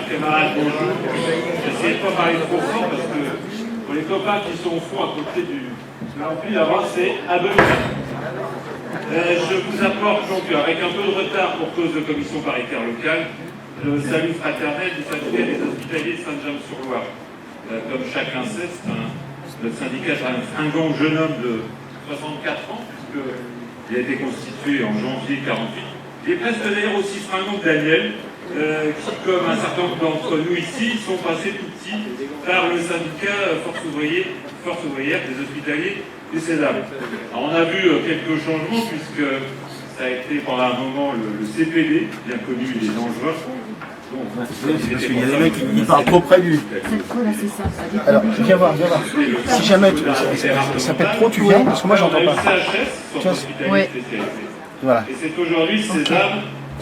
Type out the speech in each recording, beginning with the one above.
chers camarades, bonjour. J'essaie de ne pas parler trop fort parce que pour les copains qui sont au fond à côté de l'ampli, d'avant, c'est à Benoît. Je vous apporte donc, avec un peu de retard pour cause de commission paritaire locale, le salut fraternel du syndicat des hospitaliers de Saint-James-sur-Loire. Comme chacun sait, le syndicat est un fringant jeune homme de 64 ans, puisqu'il a été constitué en janvier 48. Il est presque d'ailleurs aussi fringant que Daniel, qui, comme un certain nombre d'entre nous ici, sont passés tout petits par le syndicat Force ouvrière des hospitaliers du César. Alors, on a vu quelques changements, puisque ça a été pendant un moment le CPD, bien connu des dangereux. Parce qu'il y a des mecs qui parlent trop près du. Alors, viens voir. Si jamais ça pète trop, tu viens, parce que moi j'entends pas. Oui. Voilà. Et c'est aujourd'hui César.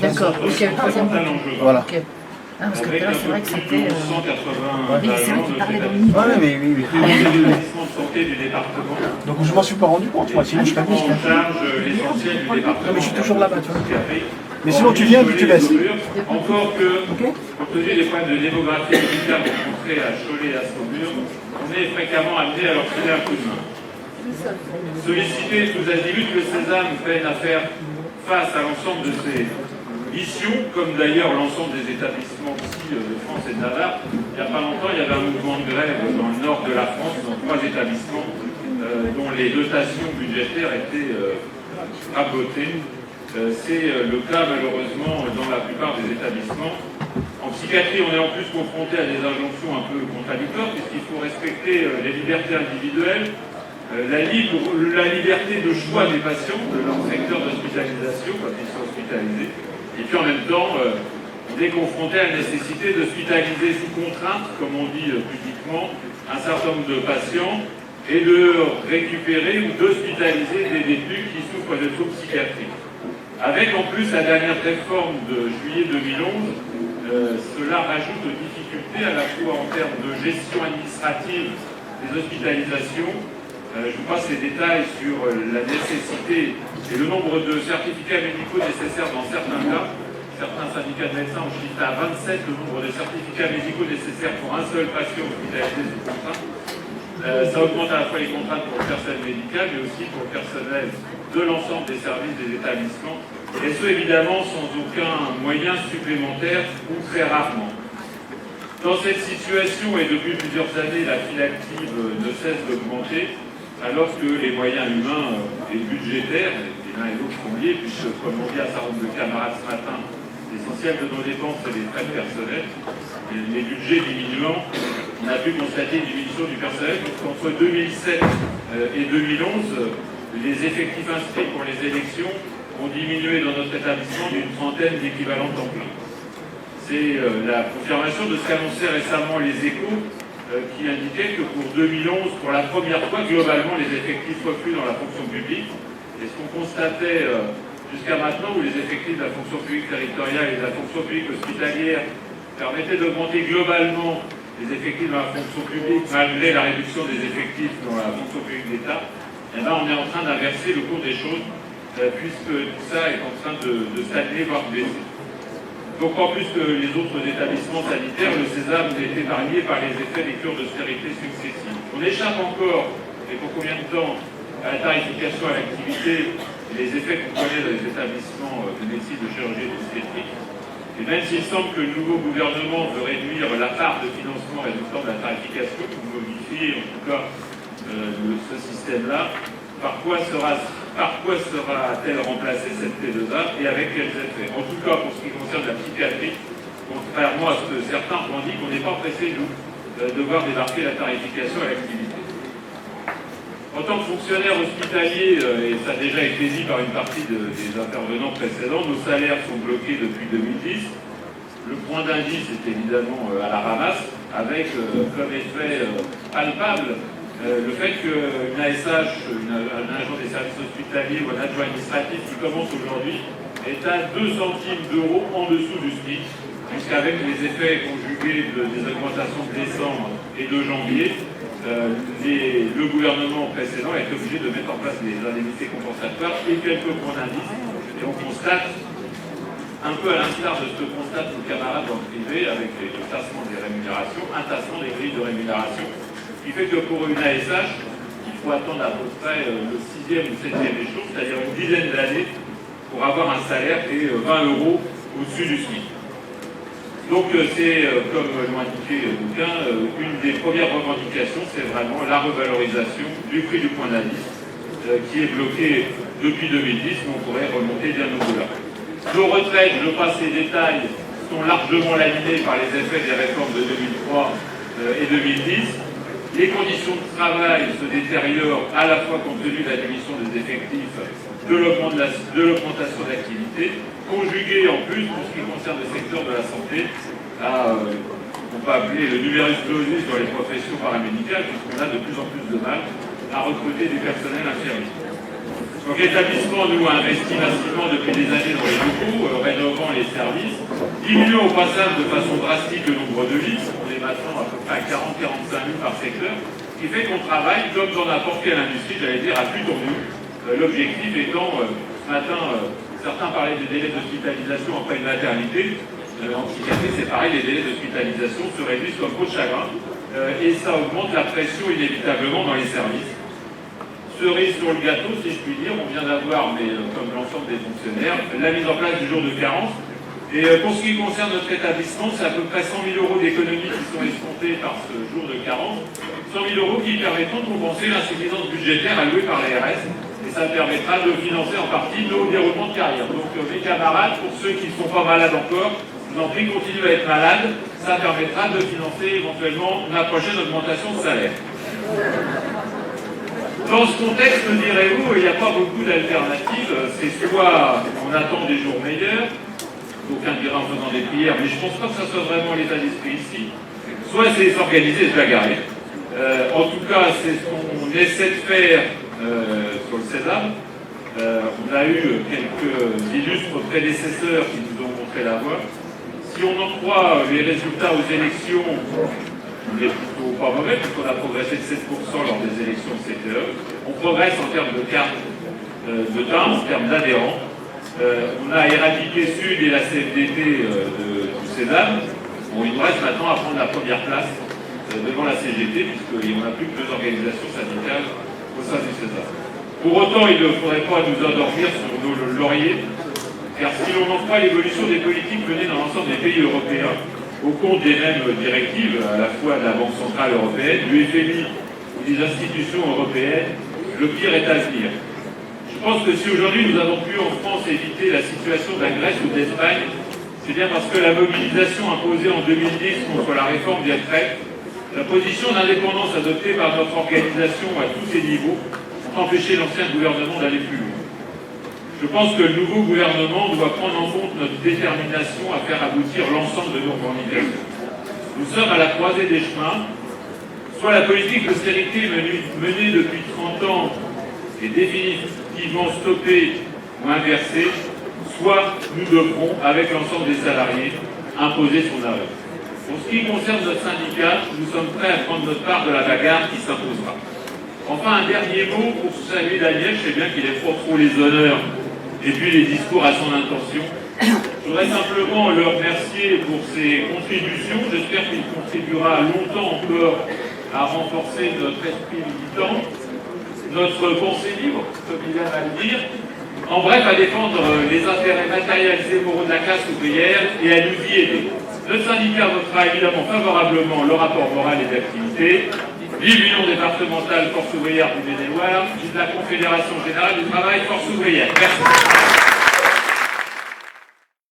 D'accord, ok, le troisième point. Voilà. Okay. Ah, parce que là, c'est vrai que c'était. Oui, c'est vrai qu'il parlait dans le niveau. Ouais, mais oui. de santé du département. Donc je m'en suis pas rendu compte, moi, sinon je t'avais dit. En charge l'essentiel du département. Non, mais je suis toujours là-bas, tu vois. Mais sinon tu viens, puis tu laisses. Encore que, compte tenu des problèmes de démographie médicale rencontrés à Cholet et à Saumur, on est fréquemment amené à leur filer un coup de main. Sollicité tous azimuts, le César peine à faire face à l'ensemble de ses missions, comme d'ailleurs l'ensemble des établissements aussi de France et de Navarre. Il n'y a pas longtemps, il y avait un mouvement de grève dans le nord de la France, dans 3 établissements dont les dotations budgétaires étaient rabotées. C'est le cas malheureusement dans la plupart des établissements. En psychiatrie, on est en plus confronté à des injonctions un peu contradictoires, puisqu'il faut respecter les libertés individuelles, la liberté de choix des patients, de leur secteur d'hospitalisation quand ils sont hospitalisés, et puis en même temps, on est confronté à la nécessité d'hospitaliser sous contrainte, comme on dit pudiquement, un certain nombre de patients, et de récupérer ou d'hospitaliser des détenus qui souffrent de troubles psychiatriques. Avec en plus la dernière réforme de juillet 2011, cela rajoute aux difficultés à la fois en termes de gestion administrative des hospitalisations. Je vous passe les détails sur la nécessité et le nombre de certificats médicaux nécessaires dans certains cas. Certains syndicats de médecins ont chiffré à 27 le nombre de certificats médicaux nécessaires pour un seul patient hospitalisé sous contrainte. Ça augmente à la fois les contraintes pour le personnel médical, mais aussi pour le personnel de l'ensemble des services des établissements, et ce évidemment sans aucun moyen supplémentaire ou très rarement. Dans cette situation, et depuis plusieurs années, la file active ne cesse d'augmenter, alors que les moyens humains et budgétaires, et l'un et l'autre sont liés, puisque comme on dit à un certain nombre de camarades ce matin, l'essentiel de nos dépenses, c'est les frais personnels. Les budgets diminuant, on a pu constater une diminution du personnel, puisqu'entre 2007 et 2011, les effectifs inscrits pour les élections ont diminué dans notre établissement d'une trentaine d'équivalents temps plein. C'est la confirmation de ce qu'annonçaient récemment les Échos, qui indiquaient que pour 2011, pour la première fois, globalement, les effectifs refluent dans la fonction publique. Et ce qu'on constatait jusqu'à maintenant, où les effectifs de la fonction publique territoriale et de la fonction publique hospitalière permettaient d'augmenter globalement les effectifs dans la fonction publique, malgré la réduction des effectifs dans la fonction publique d'État, et là on est en train d'inverser le cours des choses, puisque tout ça est en train de stagner, voire de baisser. Donc en plus que les autres établissements sanitaires, le César est épargné par les effets des cures d'austérité successives. On échappe encore, et pour combien de temps, à la tarification à l'activité et les effets qu'on connaît dans les établissements de médecine, de chirurgie et d'obstétrique. Et même s'il semble que le nouveau gouvernement veut réduire la part de financement résultant de la tarification, ou modifier en tout cas ce système-là, par quoi sera-t-elle remplacée cette T2A et avec quels effets? En tout cas, pour ce qui concerne la psychiatrie, contrairement à ce que certains ont dit, qu'on n'est pas pressé, nous, de voir débarquer la tarification à l'activité. En tant que fonctionnaire hospitalier, et ça a déjà été dit par une partie des intervenants précédents, nos salaires sont bloqués depuis 2010. Le point d'indice est évidemment à la ramasse, avec comme effet palpable le fait qu'une ASH, un agent des services hospitaliers ou un adjoint administratif qui commence aujourd'hui est à 2 centimes d'euros en dessous du SMIC, puisqu'avec les effets conjugués des augmentations de décembre et de janvier, le gouvernement précédent est obligé de mettre en place des indemnités compensatoires et quelques points d'indice. Et on constate un peu à l'instar de ce que constatent nos camarades dans le privé avec le tassement des rémunérations, un tassement des grilles de rémunération, qui fait que pour une ASH, il faut attendre à peu près le 6e ou 7e échelon, c'est-à-dire une dizaine d'années, pour avoir un salaire qui est 20 € au-dessus du SMIC. Donc c'est, comme l'ont indiqué le bouquin, une des premières revendications, c'est vraiment la revalorisation du prix du point d'indice, qui est bloqué depuis 2010, mais on pourrait remonter bien au-delà. Nos retraites, je passe les détails, sont largement laminées par les effets des réformes de 2003 et 2010. Les conditions de travail se détériorent à la fois compte tenu de la diminution des effectifs, de l'augmentation d'activité, conjuguée en plus, pour ce qui concerne le secteur de la santé, à, on peut appeler le numerus clausus dans les professions paramédicales, puisqu'on a de plus en plus de mal à recruter du personnel infirmier. Donc l'établissement nous a investi massivement depuis des années dans les locaux, rénovant les services, diminuant au passage de façon drastique le nombre de lits, on est maintenant à peu près à 40-45 000 par secteur, ce qui fait qu'on travaille comme dans n'importe quelle industrie, j'allais dire, à plus tendu. L'objectif étant, ce matin, certains parlaient des délais d'hospitalisation après une maternité, en psychiatrie c'est pareil, les délais d'hospitalisation se réduisent comme peau de chagrin, et ça augmente la pression inévitablement dans les services. Cerise sur le gâteau, si je puis dire, on vient d'avoir, mais comme l'ensemble des fonctionnaires, la mise en place du jour de carence. Et pour ce qui concerne notre établissement, c'est à peu près 100 000 € d'économies qui sont escomptées par ce jour de carence. 100 000 € qui permettront de compenser l'insuffisance budgétaire allouée par l'ARS. Et ça permettra de financer en partie nos déroulements de carrière. Donc mes camarades, pour ceux qui ne sont pas malades encore, je vous en prie, continuez à être malades. Ça permettra de financer éventuellement la prochaine augmentation de salaire. Dans ce contexte, me direz-vous, il n'y a pas beaucoup d'alternatives. C'est soit on attend des jours meilleurs, aucun dira en faisant des prières, mais je ne pense pas que ça soit vraiment l'état d'esprit ici. Soit c'est s'organiser et se bagarrer. En tout cas, c'est ce qu'on essaie de faire sur le César. On a eu quelques illustres prédécesseurs qui nous ont montré la voie. Si on en croit les résultats aux élections, on est plutôt pas mauvais, puisqu'on a progressé de 7% lors des élections de CTE. On progresse en termes de carte de timbre, en termes d'adhérents. On a éradiqué Sud et la CFDT du César. Bon, il nous reste maintenant à prendre la première place devant la CGT, puisqu'il n'y en a plus que 2 organisations syndicales au sein du César. Pour autant, il ne faudrait pas nous endormir sur nos lauriers, car si l'on en croit l'évolution des politiques menées dans l'ensemble des pays européens, au compte des mêmes directives, à la fois de la Banque Centrale Européenne, du FMI ou des institutions européennes, le pire est à venir. Je pense que si aujourd'hui nous avons pu en France éviter la situation de la Grèce ou de l'Espagne, c'est bien parce que la mobilisation imposée en 2010 contre la réforme des retraites, la position d'indépendance adoptée par notre organisation à tous ces niveaux, ont empêché l'ancien gouvernement d'aller plus loin. Je pense que le nouveau gouvernement doit prendre en compte notre détermination à faire aboutir l'ensemble de nos revendications. Nous sommes à la croisée des chemins. Soit la politique d'austérité menée depuis 30 ans est définitivement stoppée ou inversée, soit nous devrons, avec l'ensemble des salariés, imposer son arrêt. Pour ce qui concerne notre syndicat, nous sommes prêts à prendre notre part de la bagarre qui s'imposera. Enfin, un dernier mot pour saluer Daniel. Je sais bien qu'il est pas trop les honneurs et puis les discours à son intention. Je voudrais simplement le remercier pour ses contributions. J'espère qu'il contribuera longtemps encore à renforcer notre esprit militant, notre pensée libre, comme il vient à le dire, en bref, à défendre les intérêts matériels et moraux de la classe ouvrière et à nous y aider. Le syndicat votera évidemment favorablement le rapport moral et d'activité. Vive l'Union départementale Force ouvrière du Maine-et-Loire, vive la Confédération générale du travail Force ouvrière. Merci.